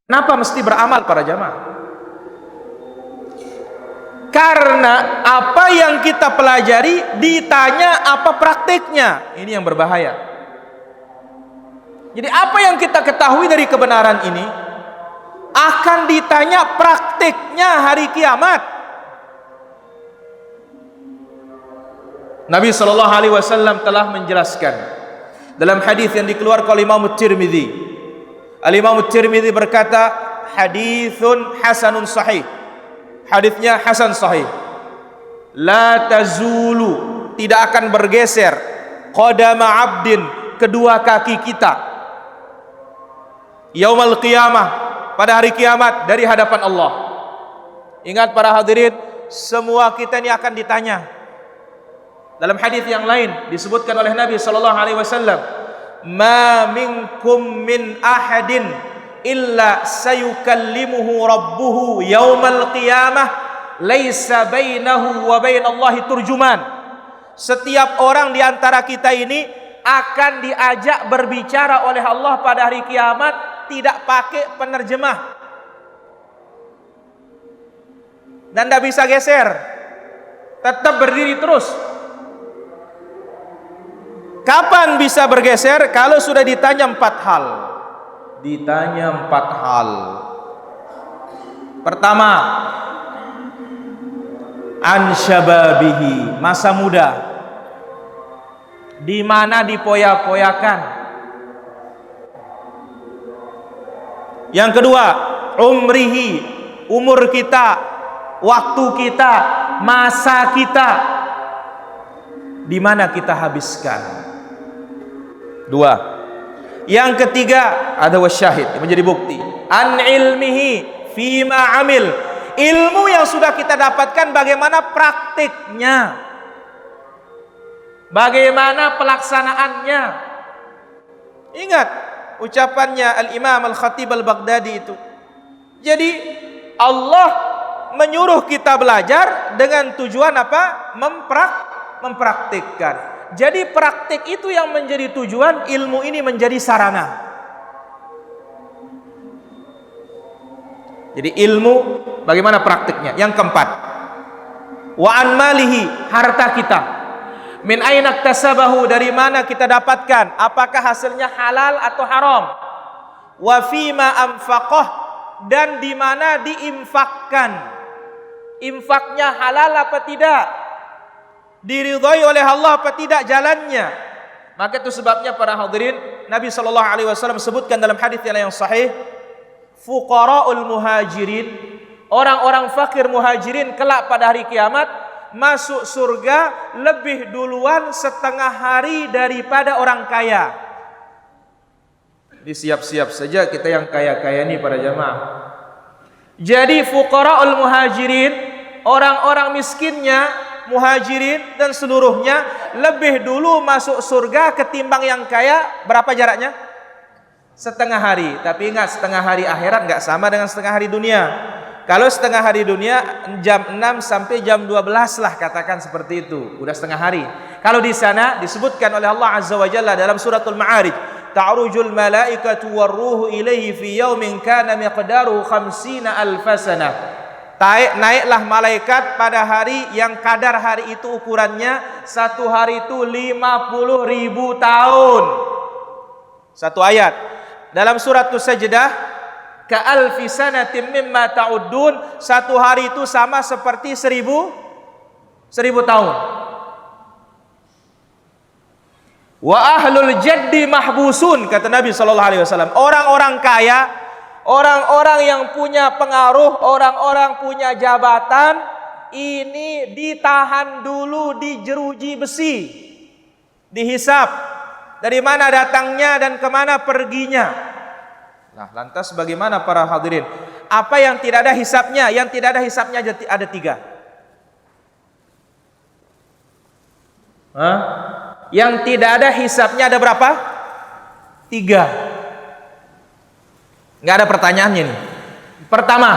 Kenapa mesti beramal para jamaah? Karena apa yang kita pelajari ditanya apa praktiknya. Ini yang berbahaya. Jadi apa yang kita ketahui dari kebenaran ini akan ditanya praktiknya hari kiamat. Nabi sallallahu alaihi wasallam telah menjelaskan dalam hadis yang dikeluarkan oleh Imam Tirmidzi. Al-Imam Tirmidzi berkata, haditsun hasanun sahih. Hadisnya hasan sahih. La tazulu, tidak akan bergeser qadama abdin, kedua kaki kita, yaumal qiyamah, pada hari kiamat, dari hadapan Allah. Ingat para hadirin, semua kita ini akan ditanya. Dalam hadis yang lain disebutkan oleh Nabi sallallahu alaihi wasallam, ma minkum min ahadin illa sayukallimuhu rabbuhu yaumal qiyamah laisa bainahu wa bainallahi turjuman. Setiap orang di antara kita ini akan diajak berbicara oleh Allah pada hari kiamat, tidak pakai penerjemah dan tidak bisa geser, tetap berdiri terus. Kapan bisa bergeser? Kalau sudah ditanya 4 hal. Ditanya 4 hal. Pertama, an syababihi, masa muda, di mana dipoya-poyakan. Yang kedua, umrihi, umur kita, waktu kita, masa kita, di mana kita habiskan. 2. Yang ketiga, ada wasyahid, yang menjadi bukti. An ilmihi fima amil, ilmu yang sudah kita dapatkan bagaimana praktiknya, bagaimana pelaksanaannya. Ingat ucapannya Al-Imam Al-Khatib Al-Baghdadi itu. Jadi Allah menyuruh kita belajar dengan tujuan apa? Mempraktikkan. Jadi praktik itu yang menjadi tujuan, ilmu ini menjadi sarana. Jadi ilmu bagaimana praktiknya. Yang keempat, wa an malihi, harta kita. Min aina iktasabahu, dari mana kita dapatkan, apakah hasilnya halal atau haram. Wa fima anfaqah, dan di mana diinfakkan, infaknya halal apa tidak, diridhai oleh Allah apa tidak jalannya. Maka itu sebabnya para hadirin, Nabi sallallahu alaihi wasallam sebutkan dalam hadis yang sahih, fuqaraul muhajirin, orang-orang fakir muhajirin kelak pada hari kiamat masuk surga lebih duluan setengah hari daripada orang kaya. Disiap-siap saja kita yang kaya-kaya ini para jamaah. Jadi fuqaraul muhajirin, orang-orang miskinnya muhajirin dan seluruhnya lebih dulu masuk surga ketimbang yang kaya. Berapa jaraknya? Setengah hari. Tapi ingat, setengah hari akhirat nggak sama dengan setengah hari dunia. Kalau setengah hari dunia jam 6 sampai jam 12 lah, katakan seperti itu, udah setengah hari. Kalau di sana disebutkan oleh Allah Azza wa Jalla dalam suratul Ma'arij, ta'rujul malaikatu warruhu ilaihi fi yaumin kana miqdaruhu 50,000 sanah. Naiklah malaikat pada hari yang kadar hari itu ukurannya, satu hari itu 50.000 tahun. Satu ayat dalam surat As-Sajdah, ka'alfi sanatin mimma ta'uddun, satu hari itu sama seperti 1000 tahun. Wa ahlul jaddi mahbusun, kata Nabi sallallahu alaihi wasallam, orang-orang kaya, orang-orang yang punya pengaruh, orang-orang punya jabatan, ini ditahan dulu di jeruji besi, dihisap dari mana datangnya dan kemana perginya. Nah, lantas bagaimana para hadirin? Apa yang tidak ada hisapnya? Yang tidak ada hisapnya ada 3. Yang tidak ada hisapnya ada berapa? 3. Nggak ada pertanyaannya nih. Pertama,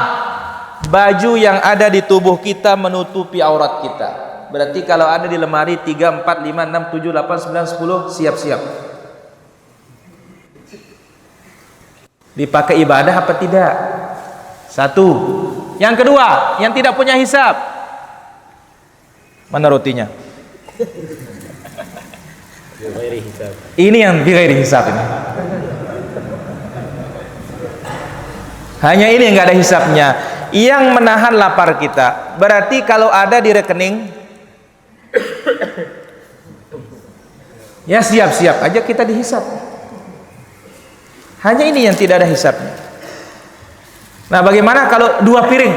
baju yang ada di tubuh kita menutupi aurat kita. Berarti kalau ada di lemari 3, 4, 5, 6, 7, 8, 9, 10, siap-siap. Dipakai ibadah apa tidak? Satu. Yang kedua, yang tidak punya hisab. Mana rotinya? Ini yang bighairi hisab ini. Hanya ini yang nggak ada hisabnya. Yang menahan lapar kita. Berarti kalau ada di rekening, ya siap-siap aja kita dihisab. Hanya ini yang tidak ada hisabnya. Nah, bagaimana kalau 2 piring?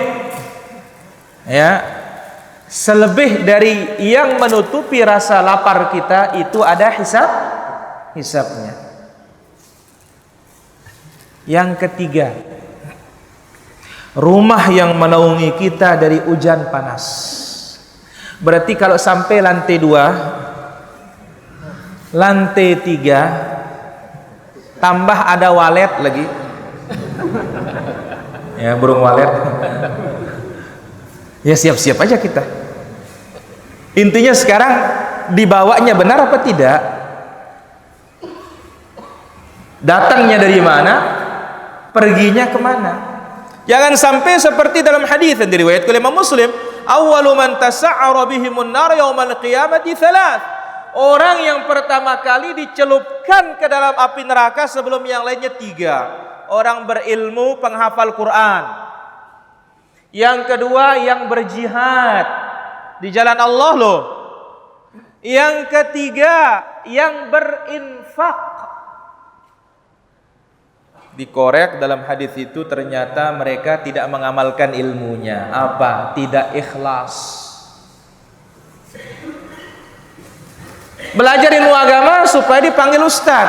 Ya, selebih dari yang menutupi rasa lapar kita itu ada hisabnya. Yang ketiga, rumah yang menaungi kita dari hujan panas. Berarti kalau sampai lantai 2, lantai 3, tambah ada walet lagi, ya burung walet, ya siap-siap aja kita. Intinya sekarang dibawanya benar apa tidak, datangnya dari mana, perginya kemana. Jangan sampai seperti dalam hadis yang diriwayatkan oleh Imam Muslim, awwalu man tasa'ara bihimun nar yaumal qiyamati thalath. Orang yang pertama kali dicelupkan ke dalam api neraka sebelum yang lainnya 3. Orang berilmu, penghafal Quran. Yang kedua, yang berjihad di jalan Allah loh. Yang ketiga, yang berinfak. Dikorek dalam hadis itu, ternyata mereka tidak mengamalkan ilmunya. Apa? Tidak ikhlas. Belajar ilmu agama supaya dipanggil ustaz,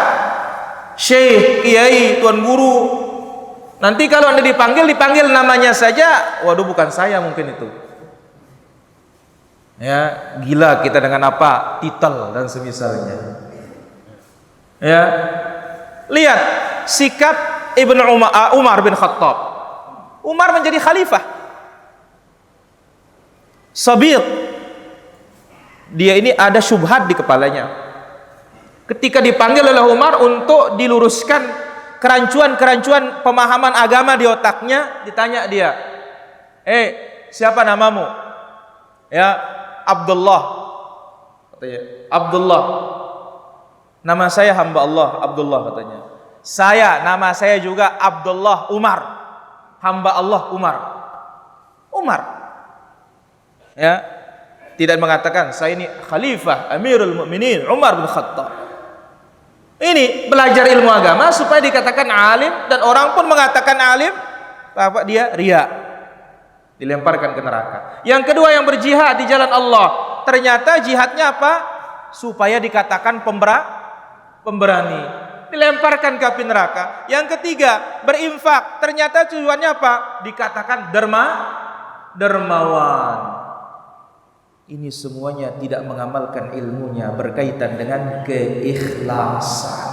syekh, kiai, tuan guru. Nanti kalau Anda dipanggil namanya saja, waduh bukan saya mungkin itu. Ya, gila kita dengan apa? Titel dan semisalnya. Ya. Lihat sikap Umar bin Khattab. Umar menjadi khalifah. Sabir. Dia ini ada syubhat di kepalanya. Ketika dipanggil oleh Umar untuk diluruskan kerancuan-kerancuan pemahaman agama di otaknya, ditanya dia, siapa namamu? Ya, Abdullah. Katanya, Abdullah. Nama saya hamba Allah, Abdullah katanya. Nama saya juga Abdullah Umar. Hamba Allah Umar. Umar. Ya. Tidak mengatakan saya ini khalifah Amirul Mukminin Umar bin Khattab. Ini belajar ilmu agama supaya dikatakan alim, dan orang pun mengatakan alim, apa dia ria, dilemparkan ke neraka. Yang kedua, yang berjihad di jalan Allah, ternyata jihadnya apa? Supaya dikatakan pemberani, dilemparkan ke api neraka. Yang ketiga, berinfak, ternyata tujuannya apa? Dikatakan dermawan. Ini semuanya tidak mengamalkan ilmunya berkaitan dengan keikhlasan.